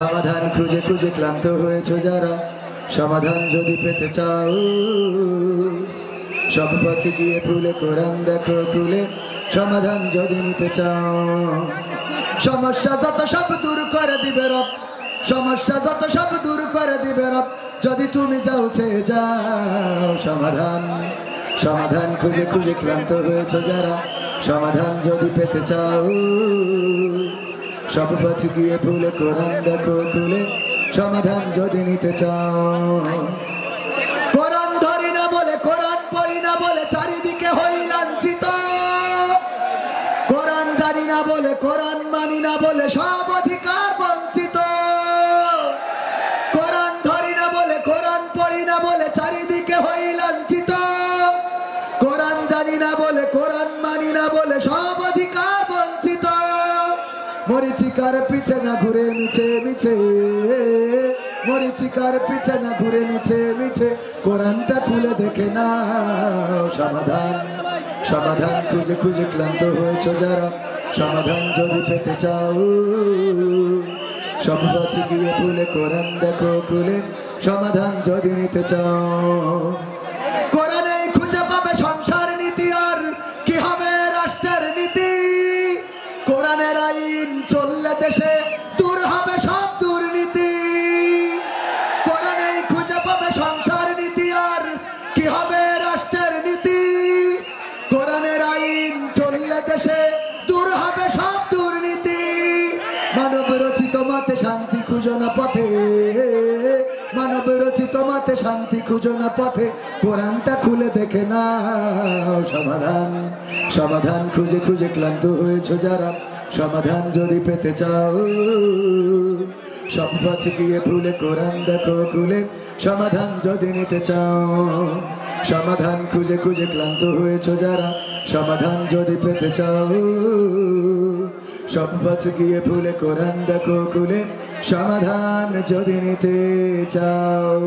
সমাধান খুঁজে খুঁজে ক্লান্ত হয়েছে যারা, সমাধান যদি পেতে চাও সব পথে গিয়ে ভুলে কোরআন দেখো খুলে, সমাধান যদি নিতে চাও। সমস্যা যত সব দূর করে দিবে রব, সমস্যা যত সব দূর করে দিবে রব, যদি তুমি যাও চেয়ে যাও। সমাধান সমাধান খুঁজে খুঁজে ক্লান্ত হয়েছে যারা, সমাধান যদি পেতে চাও সব পথ গিয়ে ভুলে কোরআন দেখো খুলে, সমাধান যদি নিতে চাও। কোরআন ধরি না বলে, কোরআন পড়ি না বলে চারিদিকে হই লাঞ্ছিত, কোরআন জানি না বলে, কোরআন মানি না বলে সব অধিকার বঞ্চিত। কোরআন ধরি না বলে, কোরআন পড়ি না বলে চারিদিকে হই লাঞ্ছিত, কোরআন জানি না বলে, কোরআন মানি না বলে সব অধিকার বঞ্চিত। মরিচিকার পিছে না ঘুরে মিছে মিছে, মরিচিকার পিছে না ঘুরে মিছে মিছে, কোরআনটা খুলে দেখে না। সমাধান সমাধান খুঁজে খুঁজে ক্লান্ত হয়েছে যারা, সমাধান যদি পেতে চাও সব পথ গিয়ে ভুলে কোরআন দেখো খুলে, সমাধান যদি নিতে চাও। কোরআনে খুঁজে পাবে সংসার নীতি, আর কি হবে রাষ্ট্রের নীতি। কোরআনের আইন চললে দেশে দূর হবে সব দুর্নীতি। কোরআনে খুঁজে পাবে সংসার নীতি, আর কি হবে রাষ্ট্রের নীতি। কোরআনের আইন চললে দেশে দূর হবে সব দুর্নীতি। মানব রচিত মতে শান্তি খুঁজো না পথে, মানব রচিত মতে শান্তি খুঁজো না পথে, কোরআনটা খুলে দেখে না। সমাধান সমাধান খুঁজে খুঁজে ক্লান্ত হয়েছে যারা, সমাধান যদি পেতে চাও সব পথ গিয়ে ভুলে কোরআন দেখো খুলে, সমাধান যদি নিতে চাও। সমাধান খুঁজে খুঁজে ক্লান্ত হয়েছে যারা, সমাধান যদি পেতে চাও সব পথ গিয়ে ভুলে কোরআন দেখো খুলে, সমাধান যদি নিতে চাও।